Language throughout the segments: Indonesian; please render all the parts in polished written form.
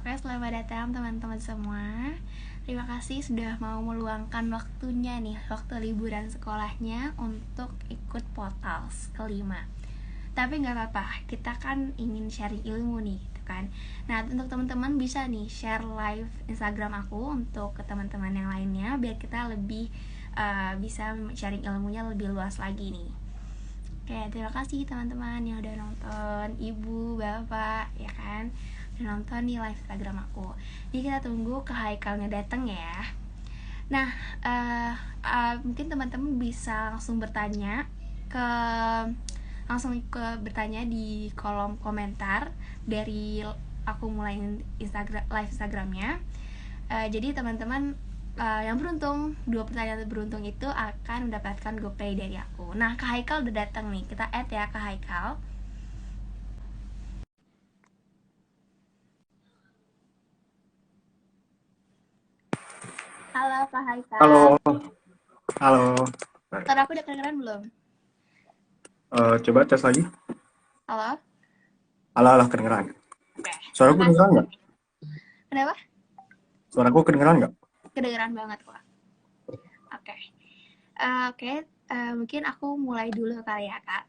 Oke, selamat datang teman-teman semua. Terima kasih sudah mau meluangkan waktunya nih, waktu liburan sekolahnya untuk ikut Potals kelima. Tapi nggak apa-apa, kita kan ingin sharing ilmu nih, gitu kan. Nah, untuk teman-teman bisa nih share live Instagram aku untuk ke teman-teman yang lainnya, biar kita lebih bisa sharing ilmunya lebih luas lagi nih. Oke, terima kasih teman-teman yang udah nonton, ibu, bapak, ya kan, udah nonton di live Instagram aku. Jadi kita tunggu ke Haikalnya datang ya. Nah, mungkin teman-teman bisa ke langsung bertanya di kolom komentar dari aku mulai live Instagramnya. Jadi teman-teman yang beruntung, 2 pertanyaan beruntung itu akan mendapatkan GoPay dari aku. Nah, Kak Haikal udah datang nih, kita add ya Kak Haikal. Halo Kak Haikal. Halo, halo. Suara aku udah kedengeran belum? Coba tes lagi. Halo? Halo, halo, kedengeran. Oke, Suaraku makasih. kedengeran nggak? Kenapa? Suaraku kedengeran nggak? Kedengeran banget kok. Oke. Oke, mungkin aku mulai dulu kali ya Kak.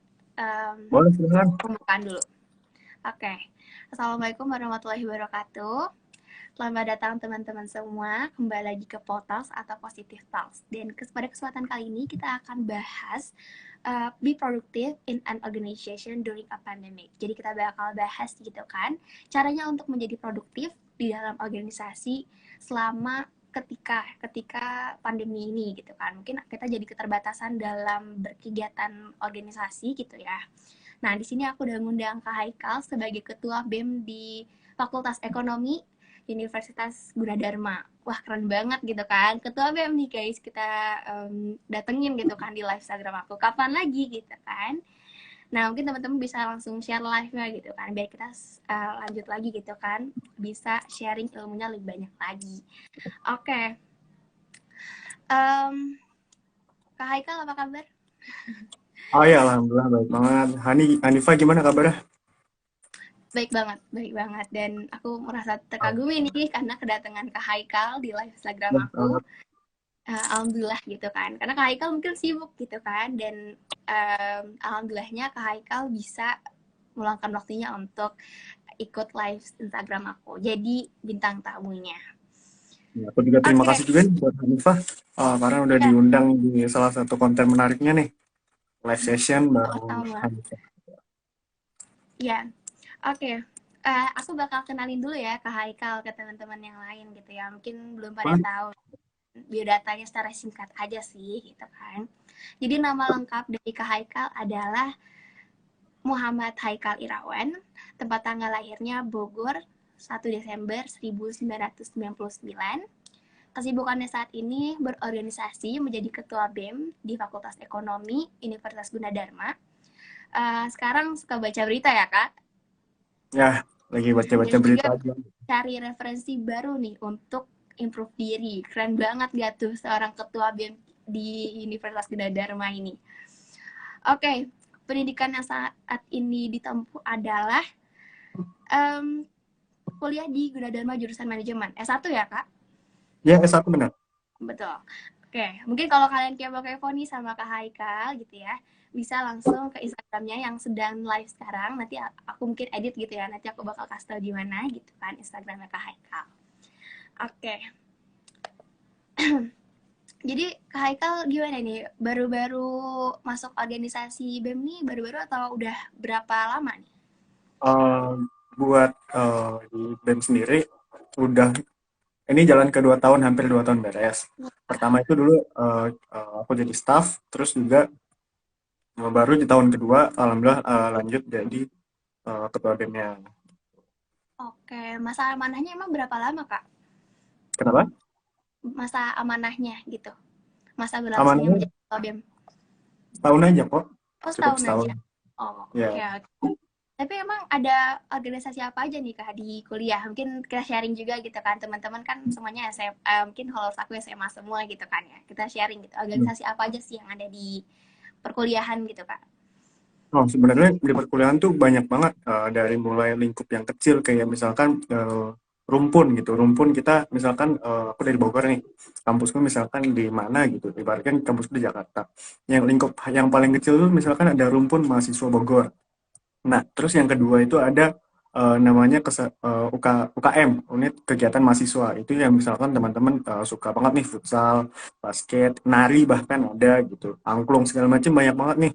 Boleh, kedengeran. Pembukaan dulu. Oke. Assalamualaikum warahmatullahi wabarakatuh. Selamat datang teman-teman semua, kembali lagi ke Potas atau Positive Talks. Dan pada kesempatan kali ini kita akan bahas be productive in an organization during a pandemic. Jadi kita bakal bahas gitu kan, caranya untuk menjadi produktif di dalam organisasi selama ketika pandemi ini gitu kan. Mungkin kita jadi keterbatasan dalam berkegiatan organisasi gitu ya. Nah, di sini aku udah ngundang Kak Haikal sebagai Ketua BEM di Fakultas Ekonomi Universitas Gunadarma. Wah, keren banget gitu kan. Ketua BEM nih guys, kita datengin gitu kan di live Instagram aku. Kapan lagi gitu kan. Nah, mungkin teman-teman bisa langsung share live-nya gitu kan. Biar kita lanjut lagi gitu kan. Bisa sharing ilmunya lebih banyak lagi. Oke. Kak Haikal apa kabar? Oh iya, alhamdulillah baik banget. Hanifa gimana kabarnya? Baik banget. Dan aku merasa terkagumi nih karena kedatangan Kak Haikal di live Instagram Baik aku. banget. Alhamdulillah gitu kan. Karena Kak Haikal mungkin sibuk gitu kan. Dan alhamdulillahnya Kak Haikal bisa meluangkan waktunya untuk ikut live Instagram aku. Jadi bintang tamunya. Ya, aku juga terima Oke, kasih juga nih buat Hanifa, karena udah ya, diundang di salah satu konten menariknya nih, live session bareng sama-sama. Hanifa. Ya, oke. Aku bakal kenalin dulu ya Kak Haikal ke teman-teman yang lain gitu ya. Mungkin belum pada Boleh? tahu biodatanya secara singkat aja sih gitu kan. Jadi nama lengkap dari Kak Haikal adalah Muhammad Haikal Irawan, tempat tanggal lahirnya Bogor, 1 Desember 1999. Kesibukannya saat ini berorganisasi menjadi ketua BEM di Fakultas Ekonomi Universitas Gunadarma. Sekarang suka baca berita ya kak, Ya, lagi baca-baca dan juga berita aja. cari referensi baru nih untuk improve diri. Keren banget gak tuh seorang ketua BEM di Universitas Gunadarma ini. Oke, pendidikan yang saat ini ditempuh adalah um, kuliah di Gunadarma jurusan manajemen S1 ya kak. Ya, S1 benar. Betul. Oke, mungkin kalau kalian kepo-kepo nih sama Kak Haikal gitu ya, bisa langsung ke Instagramnya yang sedang live sekarang. Nanti aku mungkin edit gitu ya, nanti aku bakal kasih tau di mana gitu kan Instagramnya Kak Haikal. Oke, jadi Kak Haikal gimana nih? Baru-baru masuk organisasi BEM nih, baru-baru atau udah berapa lama nih? Eh, buat di BEM sendiri, udah ini jalan ke 2 tahun, hampir 2 tahun beres. Pertama itu dulu aku jadi staff, terus juga baru di tahun kedua, alhamdulillah lanjut jadi ketua BEM-nya. Oke, masa amanahnya emang berapa lama Kak? Kenapa? Masa amanahnya gitu, masa berlangsungnya Amanahnya menjadi ketua BEM? setahun aja kok, Oh, cukup setahun setahun. aja. Oh, Ya, oke. Tapi emang ada organisasi apa aja nih Kak di kuliah? Mungkin kita sharing juga gitu kan, teman-teman kan semuanya SMA, mungkin holos aku SMA semua gitu kan ya. Kita sharing gitu, organisasi apa aja sih yang ada di perkuliahan gitu Kak? oh sebenarnya di perkuliahan tuh banyak banget dari mulai lingkup yang kecil kayak misalkan rumpun gitu. Rumpun kita misalkan aku dari Bogor nih, kampusku misalkan di mana gitu. Ibaratkan kampusku di Jakarta. Yang lingkup yang paling kecil tuh misalkan ada rumpun mahasiswa Bogor. Nah, terus yang kedua itu ada namanya UKM, unit kegiatan mahasiswa. Itu yang misalkan teman-teman suka banget nih futsal, basket, nari bahkan ada gitu. Angklung segala macam banyak banget nih,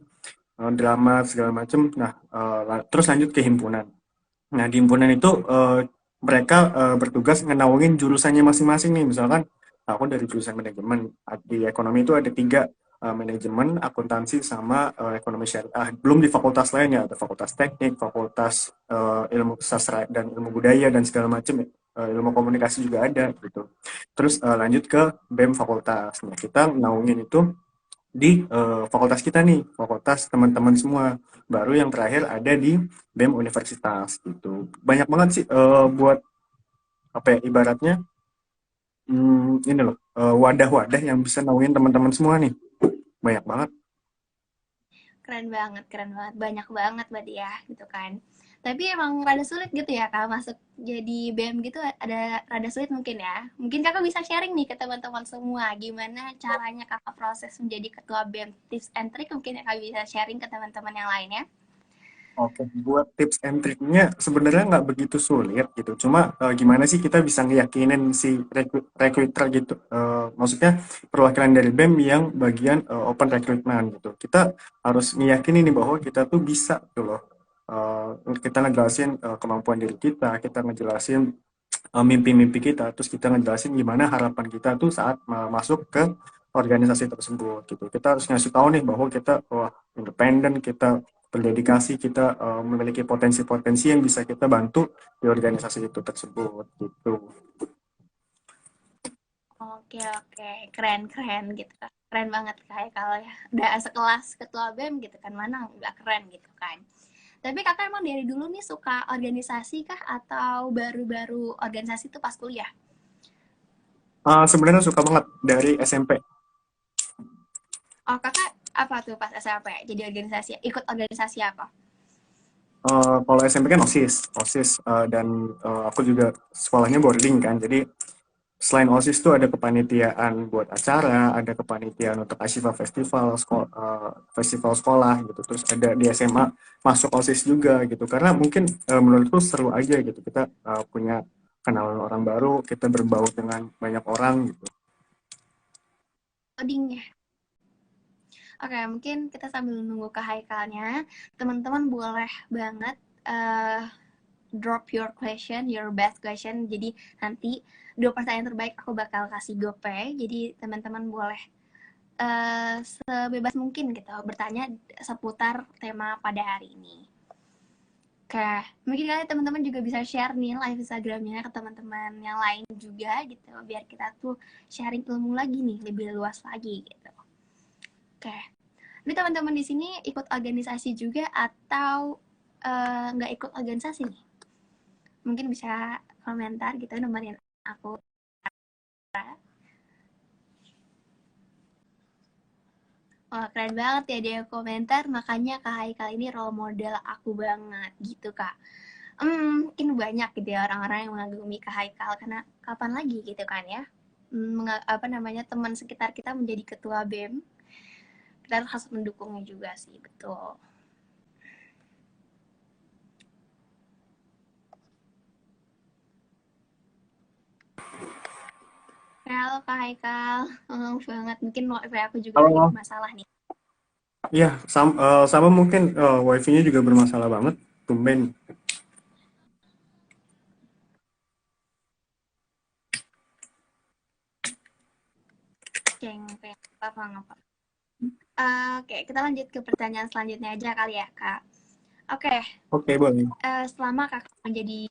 drama segala macam. Nah, terus lanjut ke himpunan. Nah, di himpunan itu mereka bertugas ngenaungin jurusannya masing-masing nih. Misalkan aku dari jurusan manajemen, di ekonomi itu ada tiga, manajemen, akuntansi, sama ekonomi syariah. Belum di fakultas lainnya, ada fakultas teknik, fakultas ilmu sastra dan ilmu budaya dan segala macam. Ilmu komunikasi juga ada gitu. Terus lanjut ke BEM fakultas. Nah, kita naungin itu di fakultas kita nih, fakultas teman-teman semua. Baru yang terakhir ada di BEM universitas gitu. Banyak banget sih buat apa ya ibaratnya ini loh wadah-wadah yang bisa naungin teman-teman semua nih. Banyak banget. Keren banget, banyak banget berarti ya, gitu kan. Tapi emang rada sulit gitu ya kak masuk jadi BEM gitu, ada rada sulit mungkin ya. Mungkin kakak bisa sharing nih ke teman-teman semua, gimana caranya kakak proses menjadi ketua BEM, tips and trick mungkin ya kakak bisa sharing ke teman-teman yang lainnya. Oke, buat tips and triknya sebenarnya nggak begitu sulit gitu. Cuma gimana sih kita bisa ngeyakinin si recruiter gitu. Maksudnya perwakilan dari BEM yang bagian open recruitment gitu. Kita harus ngeyakinin nih bahwa kita tuh bisa tuh loh. Kita ngejelasin kemampuan diri kita ngejelasin mimpi-mimpi kita, terus kita ngejelasin gimana harapan kita tuh saat masuk ke organisasi tersebut gitu. Kita harus ngasih tahu nih bahwa kita independen, kita berdedikasi, kita memiliki potensi-potensi yang bisa kita bantu di organisasi itu tersebut gitu. Oke oke, keren keren gitu kan. Keren banget kayak kalau ya udah sekelas ketua BEM gitu kan, mana nggak keren gitu kan. Tapi kakak emang dari dulu nih suka organisasi kah atau baru-baru organisasi tuh pas kuliah? Sebenarnya suka banget dari SMP. Oh kakak apa tuh pas SMP? Jadi organisasi, ikut organisasi apa? Kalau SMP kan OSIS, OSIS dan aku juga sekolahnya boarding kan, jadi selain OSIS tuh ada kepanitiaan buat acara, ada kepanitiaan untuk Ashifa Festival, festival sekolah gitu. Terus ada di SMA masuk OSIS juga gitu. Karena mungkin menurutku seru aja gitu. Kita punya kenalan orang baru, kita berbaur dengan banyak orang gitu. Coding ya. Oke, mungkin kita sambil nunggu ke Haikalnya, teman-teman boleh banget eh drop your question, your best question. Jadi nanti 2 pertanyaan terbaik aku bakal kasih GoPay. Jadi teman-teman boleh sebebas mungkin gitu bertanya seputar tema pada hari ini. Oke, mungkin kalian teman-teman juga bisa share nih live Instagramnya ke teman-teman yang lain juga gitu, biar kita tuh sharing ilmu lagi nih, lebih luas lagi gitu. Oke, ini teman-teman di sini ikut organisasi juga atau nggak ikut organisasi nih? Mungkin bisa komentar gitu nemenin aku. Wah, keren banget ya dia komentar, makanya Kak Haikal ini role model aku banget gitu Kak. Mungkin banyak gitu ya orang-orang yang mengagumi Kak Haikal, karena kapan lagi gitu kan ya, apa namanya, teman sekitar kita menjadi ketua BEM, kita harus mendukungnya juga sih, betul. Halo Kak Haikal, banget, mungkin wifi aku juga lagi Kalau bermasalah nih. ya sama mungkin wifi-nya juga bermasalah banget. Tumben. Ceng, apa-apa. Oke, kita lanjut ke pertanyaan selanjutnya aja kali ya Kak. Oke, Oke, boleh. selama kakak menjadi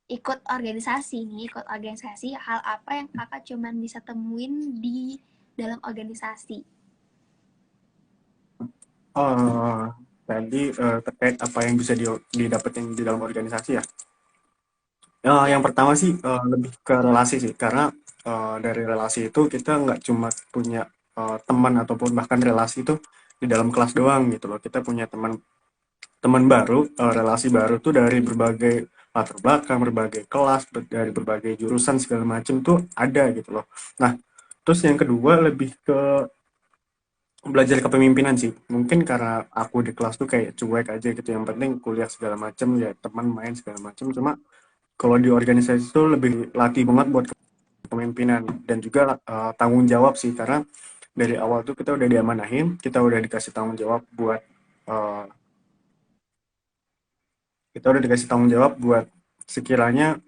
ikut organisasi nih, ikut organisasi, hal apa yang kakak cuman bisa temuin di dalam organisasi? Eh, Tadi terkait apa yang bisa didapetin di dalam organisasi ya. Yang Ya, pertama sih lebih ke relasi sih, karena dari relasi itu kita nggak cuma punya teman ataupun bahkan relasi itu di dalam kelas doang gitu loh. Kita punya teman teman baru, relasi baru tuh dari berbagai latar belakang, berbagai kelas, dari berbagai jurusan segala macam tuh ada gitu loh. Nah, terus yang kedua lebih ke belajar kepemimpinan sih. Mungkin karena aku di kelas tuh kayak cuek aja gitu. Yang penting kuliah segala macam, ya teman main segala macam. Cuma kalau di organisasi itu lebih latih banget buat kepemimpinan dan juga tanggung jawab sih. Karena dari awal tuh kita udah diamanahin, kita udah dikasih tanggung jawab buat eh, kita udah dikasih tanggung jawab buat sekiranya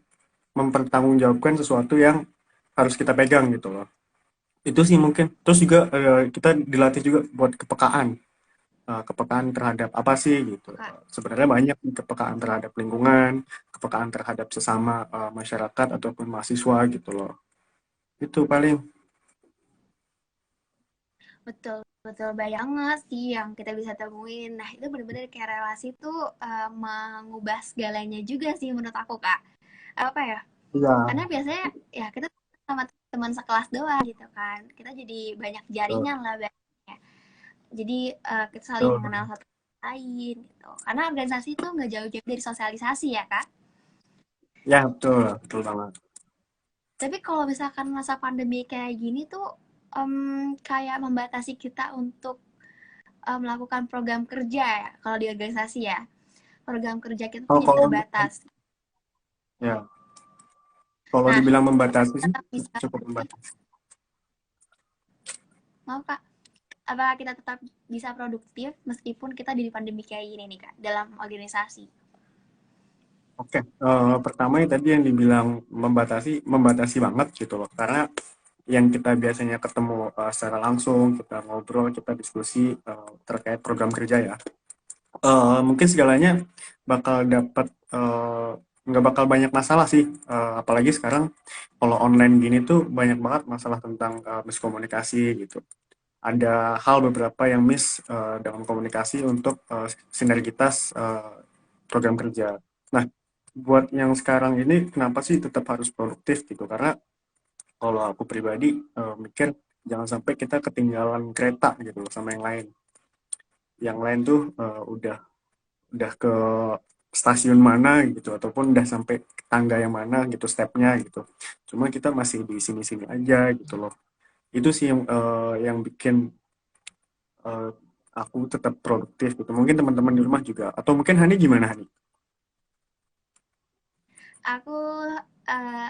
mempertanggungjawabkan sesuatu yang harus kita pegang gitu loh. Itu sih mungkin. Terus juga kita dilatih juga buat kepekaan. Kepekaan terhadap apa sih gitu. Kak. Sebenarnya banyak nih, kepekaan terhadap lingkungan, kepekaan terhadap sesama masyarakat ataupun mahasiswa gitu loh. Itu paling. Betul, betul banget sih yang kita bisa temuin. Nah, itu bener-bener kayak relasi tuh mengubah segalanya juga sih menurut aku, Kak. Apa ya? Iya. Karena biasanya ya kita sama teman sekelas doang gitu kan. Kita jadi banyak Betul. jaringan lah biasanya. Jadi kita saling Betul. mengenal satu sama lain gitu. Karena organisasi itu nggak jauh-jauh dari sosialisasi ya, Kak. Ya, betul. Betul banget. Tapi kalau misalkan masa pandemi kayak gini tuh kayak membatasi kita untuk melakukan program kerja ya, kalau di organisasi ya. Program kerja kita tuh Oh, jadi kalau terbatas. ya, kalau Nah, dibilang apakah membatasi kita sih tetap bisa cukup produktif? membatasi. Maaf Kak, apakah kita tetap bisa produktif meskipun kita di pandemi kayak gini nih Kak, dalam organisasi? Oke, pertama yang tadi yang dibilang membatasi, membatasi banget gitu loh. Karena yang kita biasanya ketemu secara langsung, kita ngobrol, kita diskusi terkait program kerja ya. Mungkin segalanya bakal dapat nggak bakal banyak masalah sih. Apalagi sekarang kalau online gini tuh banyak banget masalah tentang miskomunikasi gitu. Ada hal beberapa yang miss dalam komunikasi untuk sinergitas program kerja. Nah, buat yang sekarang ini kenapa sih tetap harus produktif gitu? Karena kalau aku pribadi mikir jangan sampai kita ketinggalan kereta gitu loh sama yang lain. Yang lain tuh udah ke stasiun mana gitu ataupun udah sampai ke tangga yang mana gitu stepnya gitu. Cuma kita masih di sini-sini aja gitu loh. Itu sih yang bikin eh, aku tetap produktif gitu. Mungkin teman-teman di rumah juga. Atau mungkin Hani gimana Hani? Aku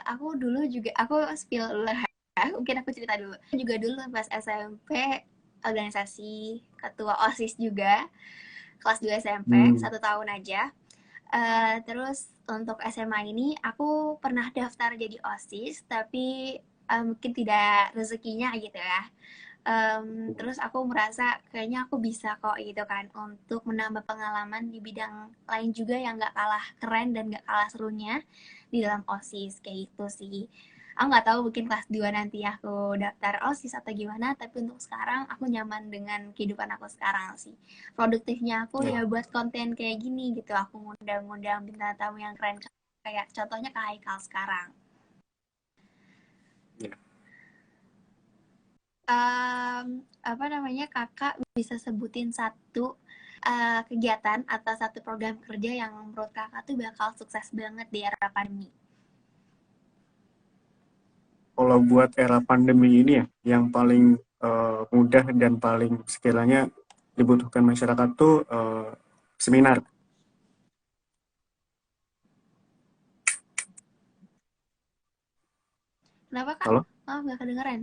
aku dulu juga aku spill dulu ya. Mungkin aku cerita dulu. Juga dulu pas SMP organisasi ketua OSIS juga kelas 2 SMP Hmm. 1 tahun aja. Terus untuk SMA ini aku pernah daftar jadi OSIS tapi mungkin tidak rezekinya gitu ya. Terus aku merasa kayaknya aku bisa kok gitu kan untuk menambah pengalaman di bidang lain juga yang gak kalah keren dan gak kalah serunya di dalam OSIS kayak gitu sih. Aku nggak tahu mungkin kelas 2 nanti aku daftar OSIS atau gimana, tapi untuk sekarang aku nyaman dengan kehidupan aku sekarang sih. Produktifnya aku Ya, ya buat konten kayak gini gitu, aku ngundang-ngundang bintang tamu yang keren kayak contohnya Kak Haikal sekarang. ya. Apa namanya kakak bisa sebutin satu kegiatan atau satu program kerja yang menurut kakak tuh bakal sukses banget di era pandemi. Kalau buat era pandemi ini ya, yang paling mudah dan paling sekiranya dibutuhkan masyarakat tuh seminar. Kenapa kak? Halo? Maaf gak kedengeran.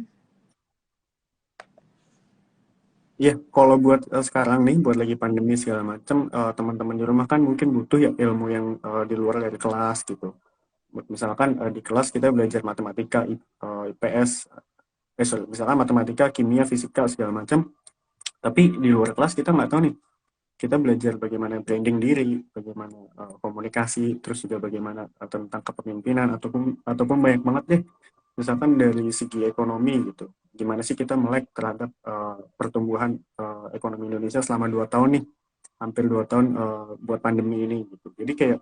Iya, kalau buat sekarang nih, buat lagi pandemi segala macam, teman-teman di rumah kan mungkin butuh ya ilmu yang di luar dari kelas gitu. Misalkan di kelas kita belajar matematika, IPS, sorry, misalkan matematika, kimia, fisika segala macam, tapi di luar kelas kita nggak tahu nih. Kita belajar bagaimana branding diri, bagaimana komunikasi, terus juga bagaimana tentang kepemimpinan ataupun banyak banget deh. Misalkan dari segi ekonomi gitu, gimana sih kita melek terhadap pertumbuhan ekonomi Indonesia selama 2 tahun nih, hampir 2 tahun buat pandemi ini gitu. Jadi kayak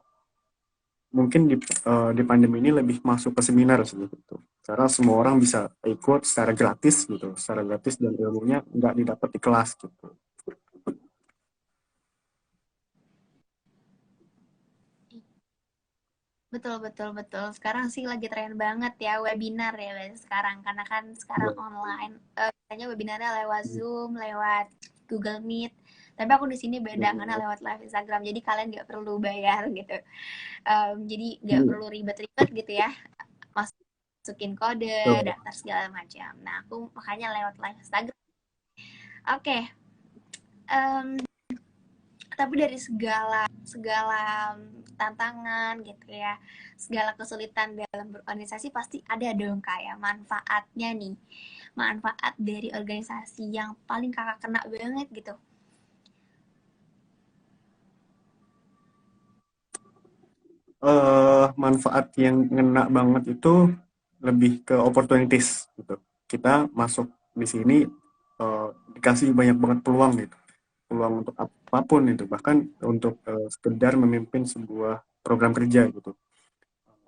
mungkin di pandemi ini lebih masuk ke seminar sih gitu. Karena semua orang bisa ikut secara gratis gitu, secara gratis dan ilmunya nggak didapat di kelas gitu. Betul, betul, betul. Sekarang sih lagi tren banget ya webinar ya sekarang, karena kan sekarang Ya. online. Biasanya webinarnya lewat Zoom, lewat Google Meet. Tapi aku di sini beda karena Ya. lewat live Instagram. Jadi kalian nggak perlu bayar gitu. Jadi nggak Iya, perlu ribet-ribet gitu ya. Masukin kode, betul. daftar segala macam. Nah, aku makanya lewat live Instagram. Oke, em, tapi dari segala segala tantangan gitu ya, segala kesulitan dalam berorganisasi pasti ada dong kayak manfaatnya nih, manfaat dari organisasi yang paling kakak kena banget gitu. Manfaat yang ngena banget itu lebih ke opportunities gitu. Kita masuk di sini dikasih banyak banget peluang gitu. Peluang untuk apapun itu, bahkan untuk sekedar memimpin sebuah program kerja gitu.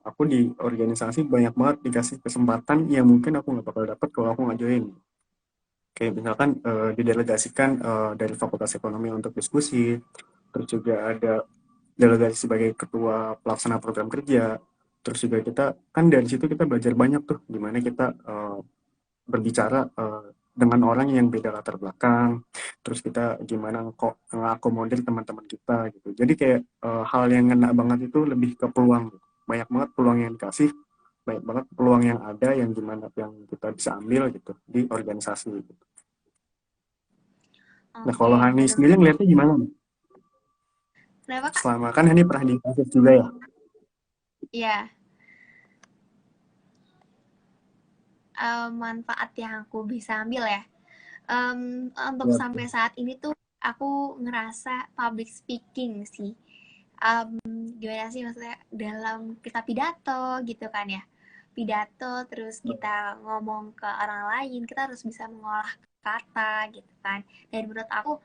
Aku di organisasi banyak banget dikasih kesempatan yang mungkin aku nggak bakal dapat kalau aku nggak join. Kayak misalkan didelegasikan dari Fakultas Ekonomi untuk diskusi, terus juga ada delegasi sebagai ketua pelaksana program kerja, terus juga kita kan dari situ kita belajar banyak tuh gimana kita berbicara dengan orang yang beda latar belakang, terus kita gimana kok ngakomodir teman-teman kita gitu. Jadi kayak hal yang ngena banget itu lebih ke peluang gitu. Banyak banget peluang yang dikasih, banyak banget peluang yang ada yang gimana yang kita bisa ambil gitu di organisasi gitu. Nah, Oke, kalau Hani bener sendiri banget. ngeliatnya gimana nih? Kenapa kak? Selama kan Hani pernah di kasus juga ya? Ya, manfaat yang aku bisa ambil ya. Untuk Ya, sampai saat ini tuh aku ngerasa public speaking sih. Gimana sih maksudnya dalam kita pidato gitu kan ya, pidato terus kita ngomong ke orang lain, kita harus bisa mengolah kata gitu kan. Dan menurut aku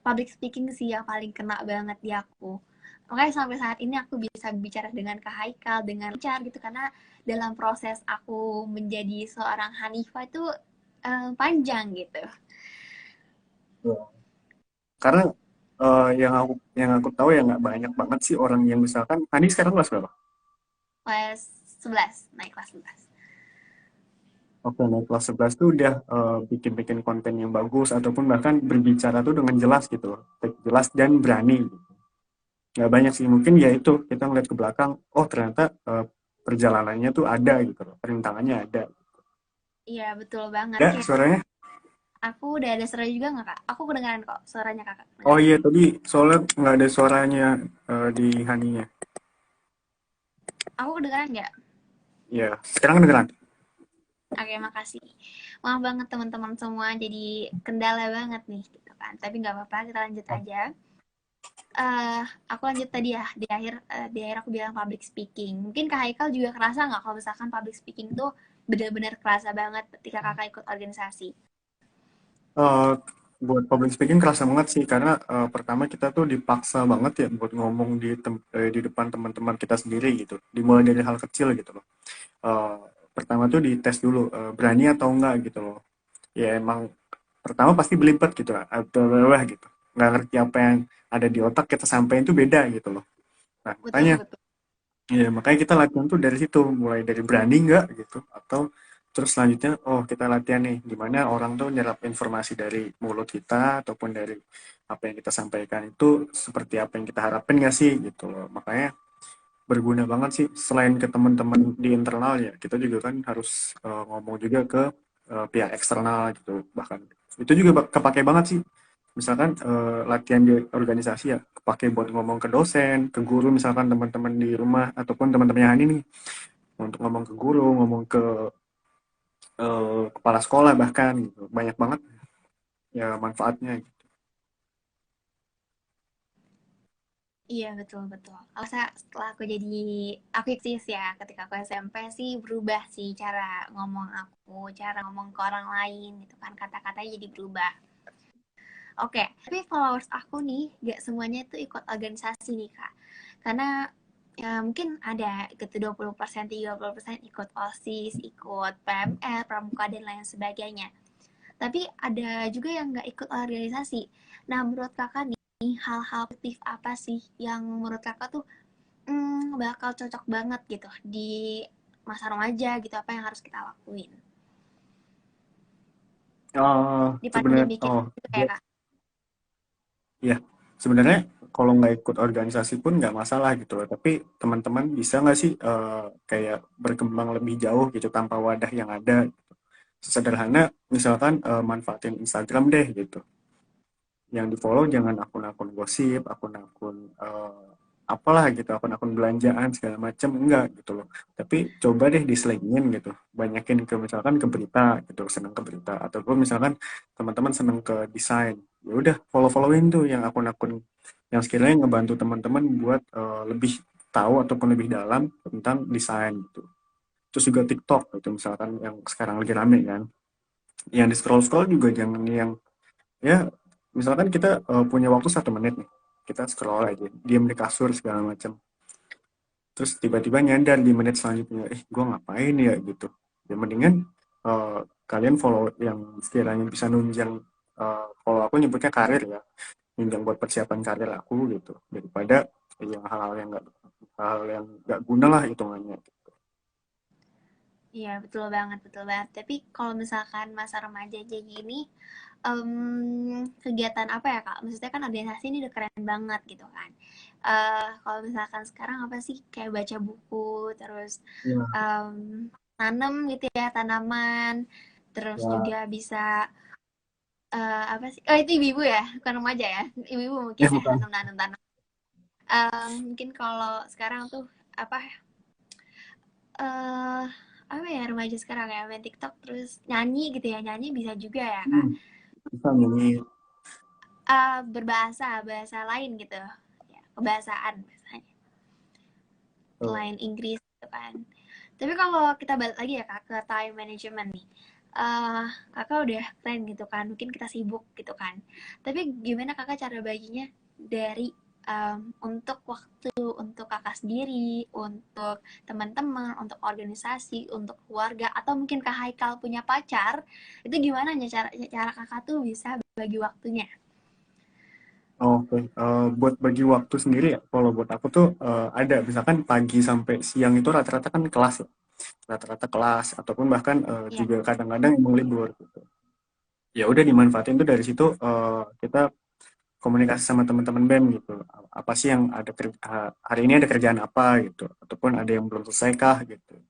public speaking sih yang paling kena banget di aku. Makanya sampai saat ini aku bisa bicara dengan Kak Haikal dengan lancar gitu, karena dalam proses aku menjadi seorang Hanifah itu panjang gitu. ya. Karena yang aku tahu ya nggak banyak banget sih orang yang misalkan Hani sekarang kelas berapa? Kelas 11, naik kelas 11. Oke, naik kelas 11 tuh udah bikin-bikin konten yang bagus ataupun bahkan berbicara tuh dengan jelas gitu loh. Jelas dan berani gitu. Nggak banyak sih, mungkin ya itu kita ngeliat ke belakang, oh ternyata perjalanannya tuh ada gitu loh, rintangannya ada. Iya betul banget. Ya, Kayak suaranya? aku udah ada suara juga nggak kak? Aku kedengaran kok suaranya kakak. Oh Kedengaran. iya, tadi soalnya nggak ada suaranya di Haninya. Aku kedengaran nggak? Ya, sekarang kedengeran. Oke, makasih. Maaf banget teman-teman semua, jadi kendala banget nih gitu kan. Tapi nggak apa-apa, kita lanjut aja. eh aku lanjut tadi ya di akhir aku bilang public speaking. Mungkin Kak Haikal juga kerasa nggak kalau misalkan public speaking tuh benar-benar kerasa banget ketika kakak ikut organisasi. Eh, buat public speaking kerasa banget sih karena pertama kita tuh dipaksa banget ya buat ngomong di depan teman-teman kita sendiri gitu. Dimulai dari hal kecil gitu loh. Eh, Pertama tuh dites dulu berani atau enggak gitu loh. Ya emang pertama pasti belibet gitu atau lewah gitu. Nggak ngerti apa yang ada di otak kita sampaikan tuh beda gitu loh. Nah, Betul makanya betul. iya, makanya kita latihan tuh dari situ, mulai dari berani nggak gitu, atau terus selanjutnya, oh kita latihan nih, gimana orang tuh nyerap informasi dari mulut kita ataupun dari apa yang kita sampaikan itu seperti apa yang kita harapin nggak sih gitu loh. Makanya berguna banget sih, selain ke teman-teman di internal ya, kita juga kan harus ngomong juga ke pihak eksternal gitu, bahkan itu juga kepake banget sih. Misalkan latihan di organisasi ya, kepake buat ngomong ke dosen, ke guru, misalkan teman-teman di rumah ataupun teman-temannya Hani nih, untuk ngomong ke guru, ngomong ke kepala sekolah bahkan gitu, banyak banget ya manfaatnya. Iya betul betul. Aku setelah aku eksis ya, ketika aku SMP sih berubah sih cara ngomong aku, cara ngomong ke orang lain gitu kan, kata-katanya jadi berubah. Oke, tapi followers aku nih gak semuanya itu ikut organisasi nih kak. Karena ya mungkin ada gitu 20%, 30% ikut OSIS, ikut PMR, Pramuka dan lain sebagainya. Tapi ada juga yang gak ikut organisasi. Nah menurut kakak nih hal-hal positif apa sih yang menurut kakak tuh bakal cocok banget gitu di masa remaja gitu, apa yang harus kita lakuin di Sebenarnya, pandemi kayak gitu ya Kak? ya, sebenarnya kalau nggak ikut organisasi pun nggak masalah gitu loh. Tapi teman-teman bisa nggak sih kayak berkembang lebih jauh gitu tanpa wadah yang ada? Gitu. Sesederhana, misalkan manfaatin Instagram deh gitu. Yang di follow jangan akun-akun gosip, akun-akun apalah gitu, akun-akun belanjaan segala macam enggak gitu loh. Tapi coba deh diselingin gitu, banyakin ke misalkan ke berita gitu, seneng ke berita, ataupun misalkan teman-teman seneng ke desain, ya udah follow-followin tuh yang akun-akun yang sekiranya ngebantu teman-teman buat lebih tahu ataupun lebih dalam tentang desain gitu. Terus juga TikTok itu misalkan yang sekarang lagi rame kan, yang di scroll-scroll juga jangan yang ya misalkan kita punya waktu 1 menit nih, kita scroll aja diam di kasur segala macam, terus tiba-tiba nyadar di menit selanjutnya, gue ngapain ya gitu. Ya mendingan eh, kalian follow yang sekiranya bisa nunjang, kalau aku nyebutnya karir ya, nunjang buat persiapan karir aku gitu, daripada yang hal yang nggak guna lah hitungannya. Iya, betul banget, betul banget. Tapi kalau misalkan masa remaja kayak gini, kegiatan apa ya Kak? Maksudnya kan organisasi ini udah keren banget gitu kan. Kalau misalkan sekarang apa sih kayak baca buku, terus Ya, nanam gitu ya, tanaman, terus ya, juga bisa apa sih? Oh itu ibu-ibu ya, bukan remaja ya. Ibu-ibu mungkin ya bukan. nanam-nanam tanam. Mungkin kalau sekarang tuh apa eh apa ya remaja sekarang ya main TikTok terus nyanyi gitu ya nyanyi bisa juga ya Kak. Hmm, bisa nyanyi. Berbahasa bahasa lain gitu ya kebahasaan biasanya Tuh. selain Inggris gitu kan. Tapi kalau kita balik lagi ya Kak ke time management nih. eh Kakak udah keren gitu kan mungkin kita sibuk gitu kan tapi gimana kakak cara baginya dari untuk waktu untuk kakak sendiri untuk teman-teman untuk organisasi untuk keluarga atau mungkin Kak Haikal punya pacar itu gimana ya cara cara kakak tuh bisa bagi waktunya. Oke, buat bagi waktu sendiri ya, kalau buat aku tuh ada, misalkan pagi sampai siang itu rata-rata kan kelas ya, rata-rata kelas, ataupun bahkan Iya, juga kadang-kadang emang libur gitu. Ya udah dimanfaatin tuh dari situ, kita komunikasi sama teman-teman BEM gitu. Apa sih yang ada hari ini ada kerjaan apa gitu, ataupun ada yang belum selesai kah gitu.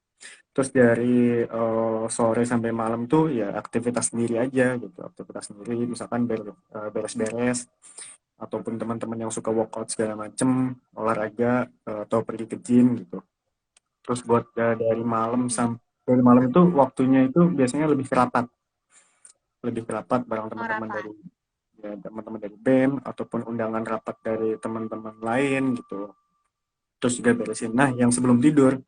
Terus dari sore sampai malam tuh ya aktivitas sendiri aja gitu, aktivitas sendiri, misalkan beres-beres, ataupun teman-teman yang suka workout segala macem, olahraga, atau pergi ke gym gitu. Terus buat dari malam itu waktunya itu biasanya lebih kerapat bareng oh teman-teman rapat. dari ya, teman-teman dari BEM ataupun undangan rapat dari teman-teman lain gitu. Terus juga beresin. Nah, yang sebelum tidur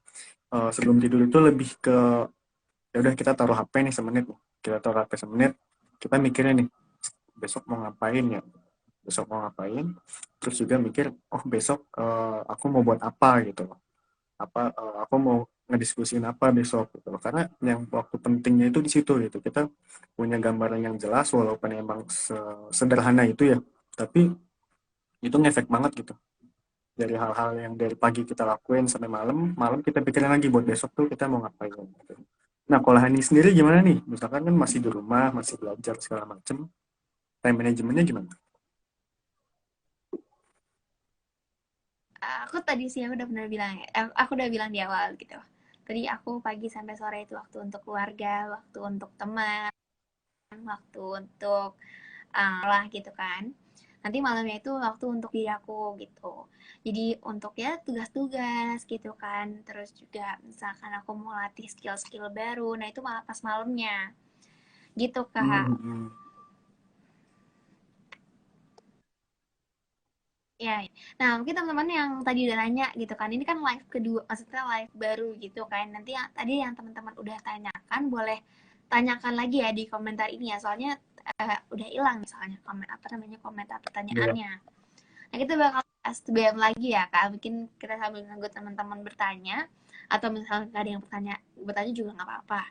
itu lebih ke ya udah kita taruh HP nih semenit nih. Kita taruh HP semenit, kita mikirnya nih besok mau ngapain ya, besok mau ngapain, terus juga mikir oh besok aku mau buat apa gitu loh, aku mau ngediskusin apa besok gitu loh. Karena yang waktu pentingnya itu di situ gitu, kita punya gambaran yang jelas walaupun emang sederhana itu ya, tapi itu ngefek banget gitu, dari hal-hal yang dari pagi kita lakuin sampai malam, malam kita pikirin lagi buat besok tuh kita mau ngapain gitu. Nah, kalau Hani sendiri gimana nih, misalkan kan masih di rumah, masih belajar segala macem, time manajemennya gimana? Aku tadi siang udah pernah bilang ya, aku udah bilang di awal gitu. Tadi aku pagi sampai sore itu waktu untuk keluarga, waktu untuk teman, waktu untuk lah gitu kan. Nanti malamnya itu waktu untuk diri aku gitu. Jadi untuk ya tugas-tugas gitu kan. Terus juga misalkan aku mau latih skill-skill baru, nah itu malah pas malamnya. Gitu Kak. Hmm, Ya, nah mungkin teman-teman yang tadi udah nanya gitu kan, ini kan live kedua, maksudnya live baru gitu kan. Nanti yang tadi yang teman-teman udah tanyakan, boleh tanyakan lagi ya di komentar ini ya, soalnya udah hilang misalnya komen apa namanya komentar iya. pertanyaannya. Nah kita bakal bahas BM lagi ya kak, mungkin kita sambil nunggu teman-teman bertanya, atau misalnya nggak ada yang bertanya juga nggak apa-apa.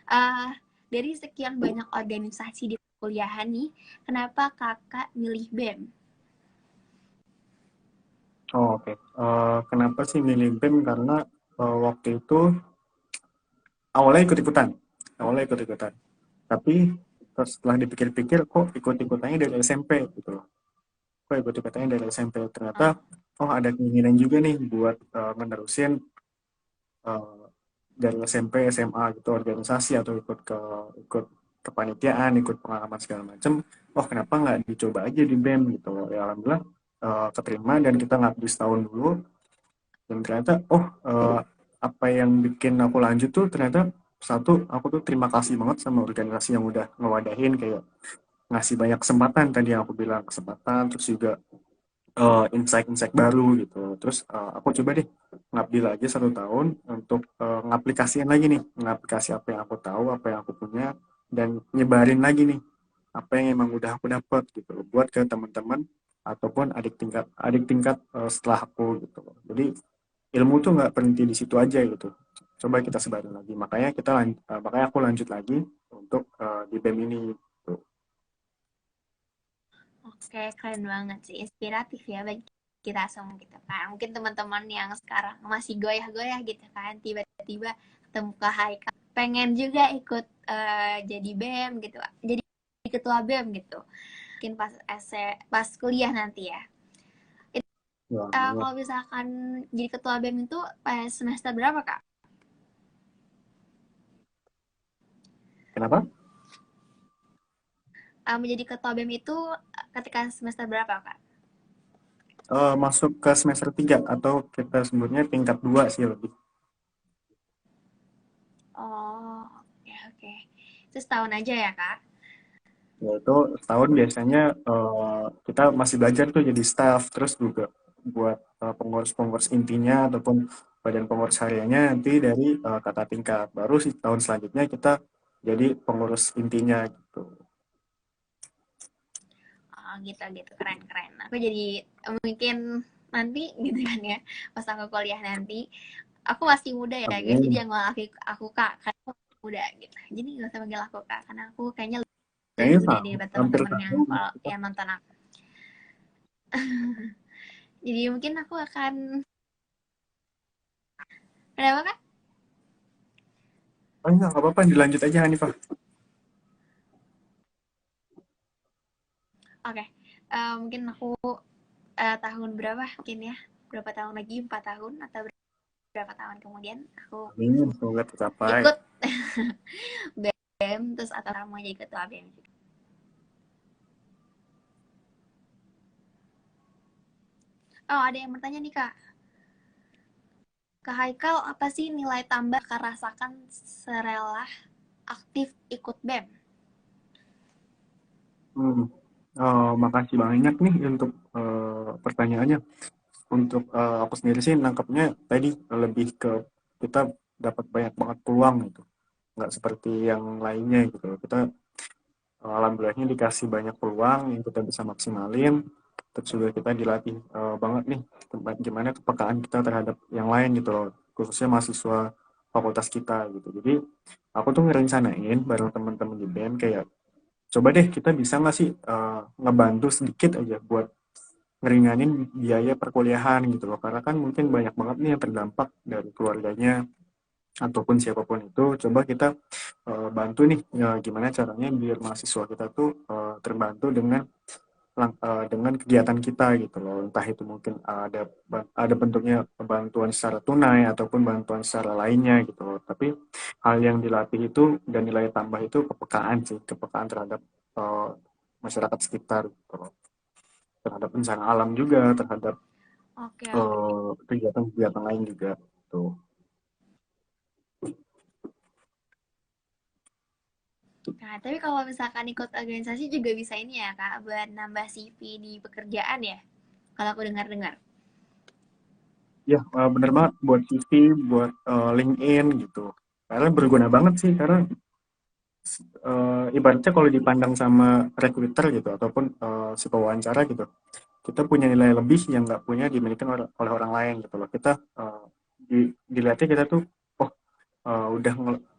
Eh dari sekian banyak organisasi di kuliahan nih, kenapa kakak milih BEM? Oh, oke. Kenapa sih milih BEM? Karena waktu itu awalnya ikut-ikutan. Awalnya ikut-ikutan. Tapi terus setelah dipikir-pikir kok ikut-ikutannya dari SMP gitu loh. Kok ikut-ikutannya dari SMP. Ternyata Oh, oh ada keinginan juga nih buat menerusin eh, dari SMP, SMA gitu organisasi atau ikut kepanitiaan, ikut pengalaman segala macam. Oh kenapa nggak dicoba aja di BEM gitu loh. Ya alhamdulillah keterima dan kita ngabdi setahun dulu dan ternyata apa yang bikin aku lanjut tuh ternyata satu aku tuh terima kasih banget sama organisasi yang udah ngewadahin kayak ngasih banyak kesempatan tadi yang aku bilang kesempatan terus juga insight-insight baru gitu. Terus aku coba deh ngabdi lagi 1 tahun untuk ngaplikasiin lagi nih, ngaplikasi apa yang aku tahu, apa yang aku punya, dan nyebarin lagi nih apa yang emang udah aku dapat gitu buat ke teman-teman ataupun adik tingkat setelah aku gitu. Jadi ilmu tuh nggak berhenti di situ aja gitu. Coba kita sebarin lagi. Makanya aku lanjut lagi untuk di BEM ini. Gitu. oke, keren banget sih, inspiratif ya bagi kita semua gitu kan. Mungkin teman-teman yang sekarang masih goyah-goyah gitu kan, tiba-tiba ketemu ke Haikal, pengen juga ikut jadi BEM gitu, jadi ketua BEM gitu. Mungkin pas kuliah nanti ya. Ya, banget. Kalau misalkan jadi ketua BEM itu pas semester berapa Kak? Kenapa? Menjadi ketua BEM itu ketika semester berapa Kak? Masuk ke semester 3 atau kita sebutnya tingkat 2 sih lebih. Oh, oke oke. Itu setahun aja ya Kak? Yaitu setahun biasanya kita masih belajar tuh jadi staff, terus juga buat pengurus-pengurus intinya ataupun badan pengurus hariannya nanti dari kakak tingkat. Baru sih tahun selanjutnya kita jadi pengurus intinya gitu. Oh, gitu gitu, keren keren. Aku jadi mungkin nanti gitu kan ya, pas aku kuliah nanti, aku masih muda ya guys, jadi Amin. yang manggil aku Kak karena aku muda gitu. Jadi nggak usah manggil aku Kak karena aku kayaknya lebih Kayaknya muda sama, daripada hampir teman-teman yang sama. kalau yang nonton aku. Jadi mungkin aku akan, kenapa Kak? Oh enggak, nggak apa-apa, dilanjut aja Hanifah. Oke, mungkin aku tahun berapa mungkin ya, berapa tahun lagi, 4 tahun atau berapa tahun kemudian aku Amin, semoga tercapai. ikut BEM terus atau kamu jadi ketua BEM juga. Oh, ada yang bertanya nih Kak. Kak Haikal, apa sih nilai tambah Kak rasakan serela aktif ikut BEM? Hmm. Makasih banyak nih untuk pertanyaannya. Untuk aku sendiri sih nangkepnya tadi lebih ke kita dapat banyak banget peluang gitu. Nggak seperti yang lainnya gitu. Kita alhamdulillahnya dikasih banyak peluang yang kita bisa maksimalin. Terus juga kita dilatih banget nih tentang gimana kepekaan kita terhadap yang lain gitu loh. Khususnya mahasiswa fakultas kita gitu. Jadi aku tuh ngerencanain bareng teman-teman di BEM kayak coba deh kita bisa nggak sih ngebantu sedikit aja buat ngeringanin biaya perkuliahan gitu loh karena kan mungkin banyak banget nih yang terdampak dari keluarganya ataupun siapapun itu coba kita bantu nih ya, gimana caranya biar mahasiswa kita tuh terbantu dengan kegiatan kita gitu loh entah itu mungkin ada bentuknya bantuan secara tunai ataupun bantuan secara lainnya gitu loh tapi hal yang dilatih itu dan nilai tambah itu kepekaan sih kepekaan terhadap eh, masyarakat sekitar gitu loh terhadap bencana alam juga terhadap Oke, oke. kegiatan-kegiatan lain juga tuh. Nah, tapi kalau misalkan ikut organisasi juga bisa ini ya Kak, buat nambah CV di pekerjaan ya? Kalau aku dengar-dengar. Ya bener banget buat CV buat LinkedIn gitu karena berguna banget sih karena ibaratnya kalau dipandang sama recruiter gitu ataupun si pewawancara gitu kita punya nilai lebih yang nggak punya dimiliki oleh orang lain gitu loh kita dilihatnya kita tuh oh udah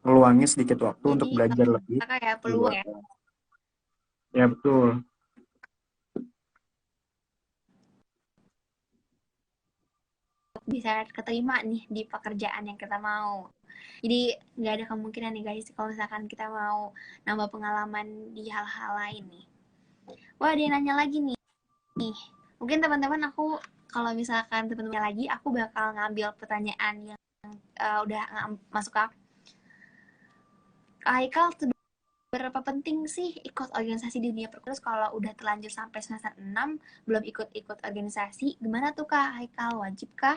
ngeluangin sedikit waktu untuk Jadi belajar lebih kakak ya di peluang luar ya. sana. Ya betul. bisa keterima nih di pekerjaan yang kita mau. Jadi nggak ada kemungkinan nih guys kalau misalkan kita mau nambah pengalaman di hal-hal lain nih. Wah, ada yang nanya lagi nih. Mungkin teman-teman aku kalau misalkan teman-teman lagi aku bakal ngambil pertanyaan yang udah masuk ke Haikal. Berapa penting sih ikut organisasi di dunia perkuliahan kalau udah terlanjur sampai semester 6 belum ikut-ikut organisasi? Gimana tuh Kak Haikal, wajib kah?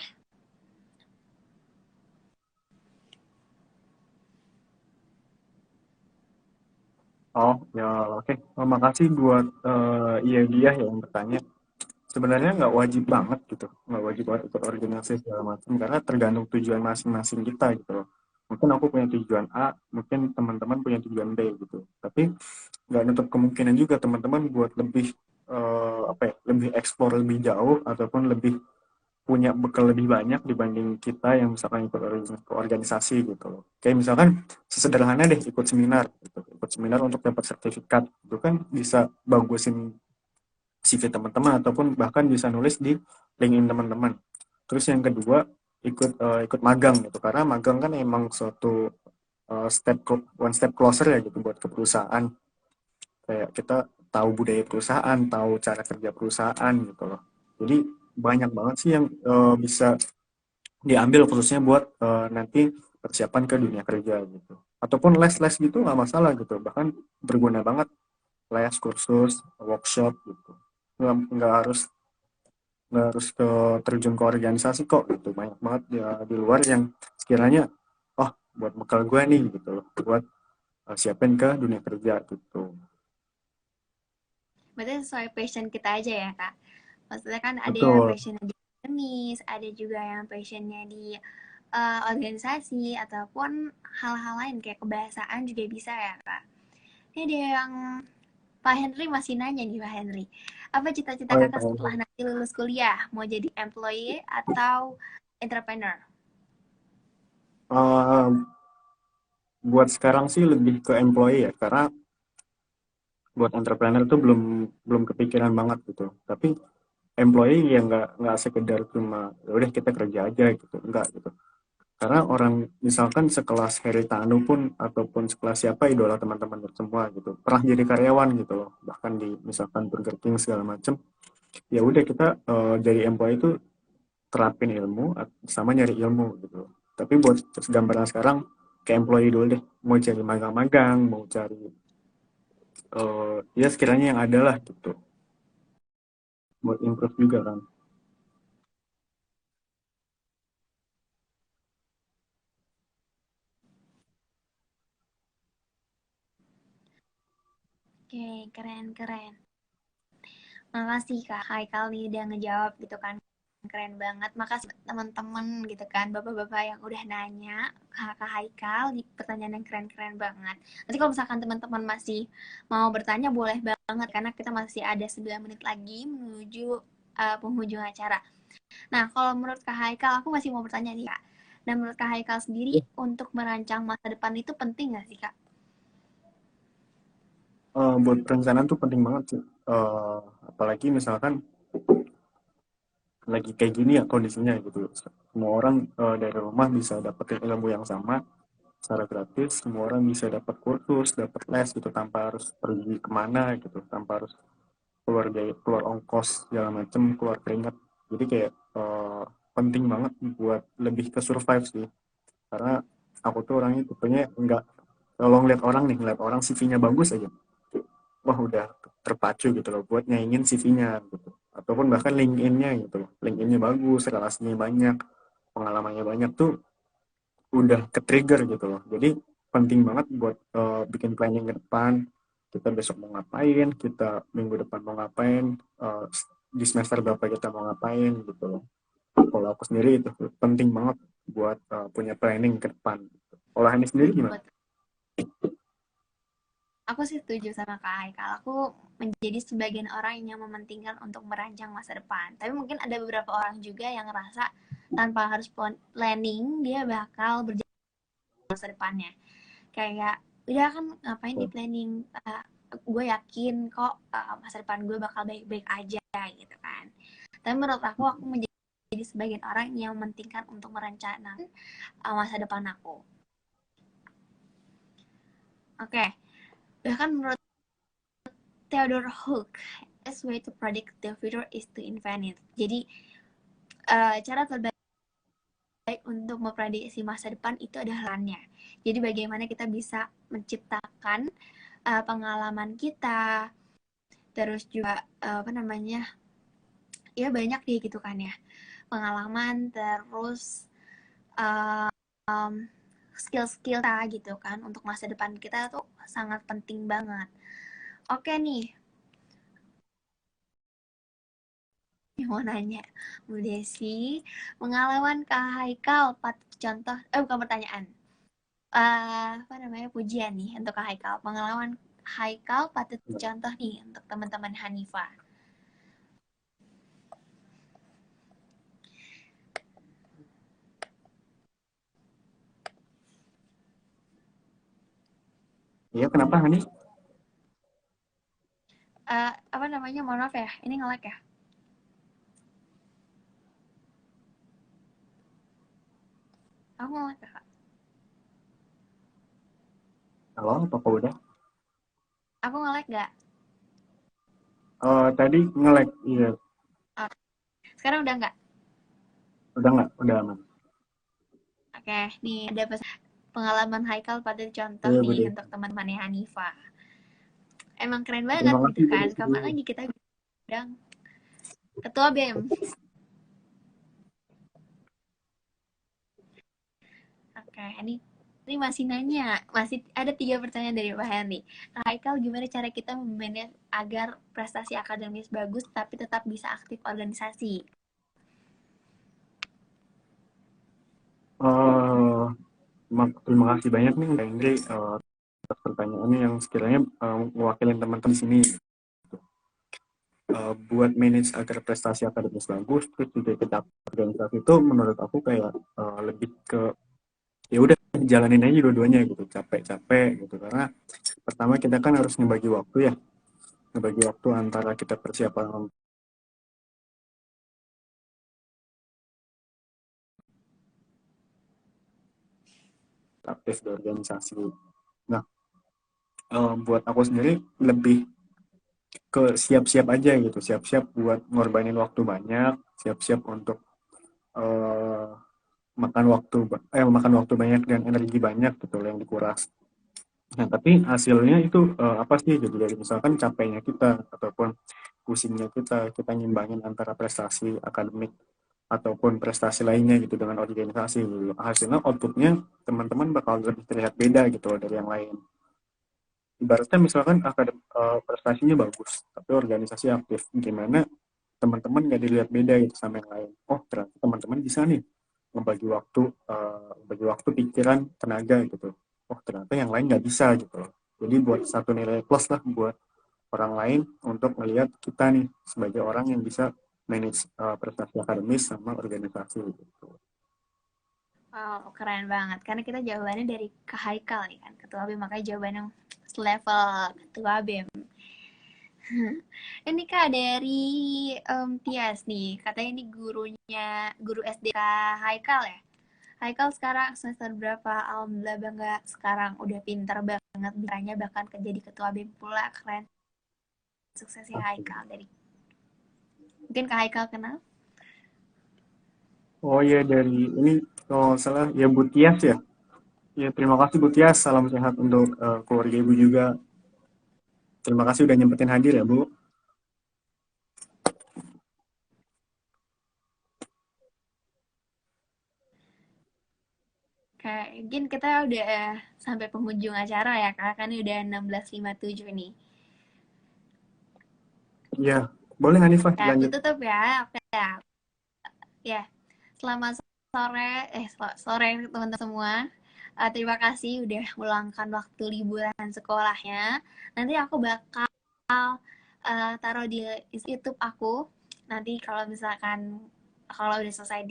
Oh, ya oke. Makasih buat iya dia yang bertanya. Sebenarnya nggak wajib banget gitu, nggak wajib banget ikut organisasi segala macam karena tergantung tujuan masing-masing kita gitu loh. Mungkin aku punya tujuan A, mungkin teman-teman punya tujuan B gitu. Tapi nggak nutup kemungkinan juga teman-teman buat lebih apa ya, lebih eksplor lebih jauh ataupun lebih punya bekal lebih banyak dibanding kita yang misalkan ikut organisasi gitu loh. Kayak misalkan sesederhana deh ikut seminar gitu. Ikut seminar untuk dapat sertifikat itu kan bisa bagusin CV teman-teman ataupun bahkan bisa nulis di LinkedIn teman-teman. Terus yang kedua ikut magang gitu karena magang kan emang suatu one step closer ya gitu buat ke perusahaan. Kayak kita tahu budaya perusahaan, tahu cara kerja perusahaan gitu loh. Jadi banyak banget sih yang bisa diambil khususnya buat nanti persiapan ke dunia kerja gitu. Ataupun les-les gitu nggak masalah gitu. Bahkan berguna banget les, kursus, workshop gitu. Nggak harus ke terjun ke organisasi kok gitu. Banyak banget ya di luar yang sekiranya oh buat bekal gue nih gitu loh. Buat siapin ke dunia kerja gitu. Berarti sesuai passion kita aja ya Kak. Maksudnya kan ada yang Betul. passionnya di akademis, ada juga yang passionnya di organisasi ataupun hal-hal lain kayak kebahasaan juga bisa ya Kak. Ini ada yang Pak Henry masih nanya nih Pak Henry. Apa cita-cita Oh ya, kakak setelah nanti lulus kuliah? Mau jadi employee atau entrepreneur? eh, buat sekarang sih lebih ke employee ya karena buat entrepreneur tuh belum belum kepikiran banget gitu. Tapi employee ya nggak sekedar cuma ya udah kita kerja aja gitu, enggak gitu. Karena orang misalkan sekelas Heri Tanu pun ataupun sekelas siapa idola teman-teman semua gitu pernah jadi karyawan gitu loh, bahkan di misalkan Burger King segala macem. Ya udah kita jadi employee itu terapin ilmu sama nyari ilmu gitu loh. Tapi buat gambaran sekarang ke employee dulu deh, mau cari magang-magang, mau cari ya sekiranya yang ada lah gitu buat improve juga kan. Oke, keren-keren. Makasih Kak Haikal nih udah ngejawab gitu kan. Keren banget. Makasih teman-teman gitu kan, bapak-bapak yang udah nanya ke Kak Haikal di pertanyaan yang keren-keren banget. Nanti kalau misalkan teman-teman masih mau bertanya boleh banget karena kita masih ada 9 menit lagi menuju penghujung acara. Nah, kalau menurut Kak Haikal, aku masih mau bertanya nih Kak. Dan menurut Kak Haikal sendiri untuk merancang masa depan itu penting nggak sih Kak? Buat perencanaan tuh penting banget sih. Apalagi misalkan lagi kayak gini ya kondisinya gitu. Semua orang dari rumah bisa dapetin ilmu yang sama secara gratis. Semua orang bisa dapat kursus, dapat les gitu tanpa harus pergi kemana gitu, tanpa harus keluar biaya, keluar ongkos segala macem, keluar keringat. Jadi kayak penting banget buat lebih ke survive sih. Karena aku tuh orangnya tipenya enggak kalau ngeliat orang nih, ngeliat orang CV-nya bagus aja wah udah terpacu gitu loh buat nyaingin CV-nya gitu ataupun bahkan LinkedIn-nya gitu loh. LinkedIn-nya bagus, relasinya banyak, pengalamannya banyak tuh udah ke trigger gitu loh. Jadi penting banget buat bikin planning ke depan. Kita besok mau ngapain, kita minggu depan mau ngapain, eh, di semester berapa kita mau ngapain gitu loh. Kalau aku sendiri itu penting banget buat punya planning ke depan. Kalau ini sendiri gimana? Buat aku sih setuju sama Kak Haikal. Aku menjadi sebagian orang yang mementingkan untuk merancang masa depan. Tapi mungkin ada beberapa orang juga yang ngerasa tanpa harus planning dia bakal berjalan masa depannya. Kayak udah kan ngapain di planning, gue yakin kok masa depan gue bakal baik-baik aja gitu kan. Tapi menurut aku menjadi jadi sebagian orang yang mementingkan untuk merencanakan masa depan aku. Oke, bahkan menurut Theodore Hook, best way to predict the future is to invent it. Jadi cara terbaik untuk memprediksi masa depan itu adalah plannya. Jadi bagaimana kita bisa menciptakan pengalaman kita, terus juga ya banyak deh gitu kan ya, pengalaman, terus skill-skill kita gitu kan untuk masa depan kita tuh sangat penting banget. Oke nih, mau nanya Bu Desi, pengalaman Kak Haikal patut contoh, bukan pertanyaan, pujian nih untuk Kak Haikal, pengalaman Haikal patut contoh nih untuk teman-teman Hanifah. Iya, kenapa Hani? Mohon maaf ya, ini nge-lag ya. Aku nge-lag ya, Kak. Halo, apa udah? Aku nge-lag nggak? Tadi nge-lag, iya. Sekarang udah nggak? Udah nggak? Udah aman. Oke, nih ada pengalaman Haikal pada contoh Iya, Bu nih Desi. untuk teman-temannya Hanifah. Emang keren banget Terima gitu kasih, Bu kan. Desi. Kapan lagi kita bilang ketua BEM. Oke, ini masih nanya, masih ada 3 pertanyaan dari Pak Henry. Kak Haikal, gimana cara kita memanage agar prestasi akademis bagus tapi tetap bisa aktif organisasi? Eh, Terima kasih banyak nih Mbak Indri atas pertanyaannya yang sekiranya mewakili teman-teman di sini. Buat manage agar prestasi akademis bagus, terus juga kita organisasi itu menurut aku kayak lebih ke ya udah jalanin aja dua-duanya gitu, capek-capek gitu, karena pertama kita kan harus ngebagi waktu ya, ngebagi waktu antara kita persiapan aktif di organisasi. Nah, buat aku sendiri lebih ke siap-siap aja gitu, siap-siap buat ngorbanin waktu banyak, siap-siap untuk eh, makan waktu banyak dan energi banyak gitu yang dikuras. Nah, tapi hasilnya itu apa sih gitu, dari misalkan capeknya kita ataupun pusingnya kita ngimbangin antara prestasi akademik ataupun prestasi lainnya gitu dengan organisasi gitu. Hasilnya outputnya teman-teman bakal lebih terlihat beda gitu loh dari yang lain. Ibaratnya misalkan prestasinya bagus tapi organisasi aktif, gimana teman-teman nggak dilihat beda gitu sama yang lain. Oh, ternyata teman-teman bisa nih membagi waktu, pikiran, tenaga gitu. Oh, ternyata yang lain nggak bisa gitu loh. Jadi buat satu nilai plus lah buat orang lain untuk melihat kita nih sebagai orang yang bisa manage prestasi akademis sama organisasi gitu. Wow, keren banget. Karena kita jawabannya dari Kak Haikal nih kan, ketua BEM, makanya jawabannya selevel ketua BEM. Ini Kak dari Tias nih, katanya ini guru SD Kak Haikal ya. Haikal sekarang semester berapa? Alhamdulillah bangga sekarang udah pinter banget bicaranya, bahkan jadi ketua BEM pula. Keren, suksesnya Haikal. Dari mungkin Kak Haikal kenal. Oh iya, dari ini kalau salah ya Bu Tias ya. Ya, terima kasih Bu Tias. Salam sehat untuk keluarga Ibu juga. Terima kasih udah nyempetin hadir ya Bu. Kayak mungkin kita udah sampai penghujung acara ya Kak, kan udah 16.57 nih. Iya, boleh Hanifah Ya, aku lanjut. tutup ya. Oke ya. Ya, selamat sore, sore teman-teman semua. Terima kasih udah meluangkan waktu liburan sekolahnya. Nanti aku bakal taruh di YouTube aku. Nanti kalau udah selesai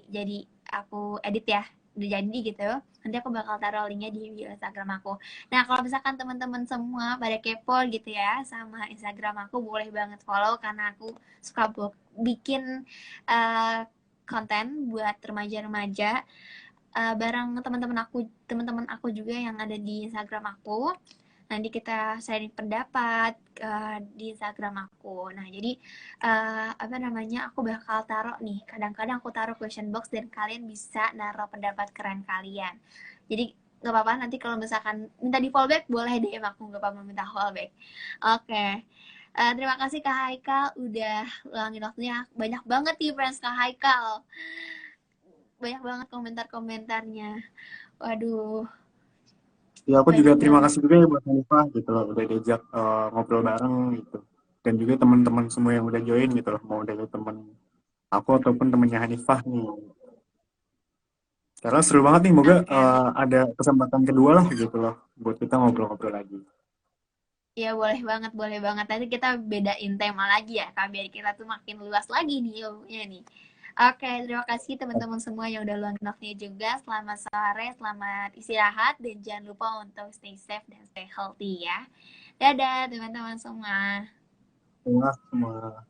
jadi aku edit ya, udah jadi gitu. Nanti aku bakal taruh linknya di bio Instagram aku. Nah, kalau misalkan teman-teman semua pada kepo gitu ya sama Instagram aku, boleh banget follow karena aku suka bikin uh, konten buat remaja-remaja bareng teman-teman aku juga yang ada di Instagram aku. Nanti kita sharing pendapat di Instagram aku. Nah, jadi apa namanya? Aku bakal taruh nih. Kadang-kadang aku taruh question box dan kalian bisa naruh pendapat keren kalian. Jadi nggak apa-apa nanti kalau misalkan minta di fallback boleh DM aku, nggak apa-apa minta fallback. Oke. Terima kasih Kak Haikal udah luangin waktunya. Banyak banget nih friends Kak Haikal. Banyak banget komentar-komentarnya. Waduh, Ya aku juga banyak terima banget. kasih juga ya buat Hanifah gitu loh udah diajak ngobrol bareng gitu. Dan juga teman-teman semua yang udah join gitu loh, mau dari teman aku ataupun temannya Hanifah nih. Karena seru banget nih, moga Oke, oke. ada kesempatan kedua lah gitu loh buat kita ngobrol-ngobrol lagi. Ya boleh banget, boleh banget. Nanti kita bedain tema lagi ya, Kak, biar kita tuh makin luas lagi nih ilmunya nih. Oke, terima kasih teman-teman semua yang udah luangin waktunya juga. Selamat sore, selamat istirahat, dan jangan lupa untuk stay safe dan stay healthy ya. Dadah teman-teman semua. Terima kasih semua.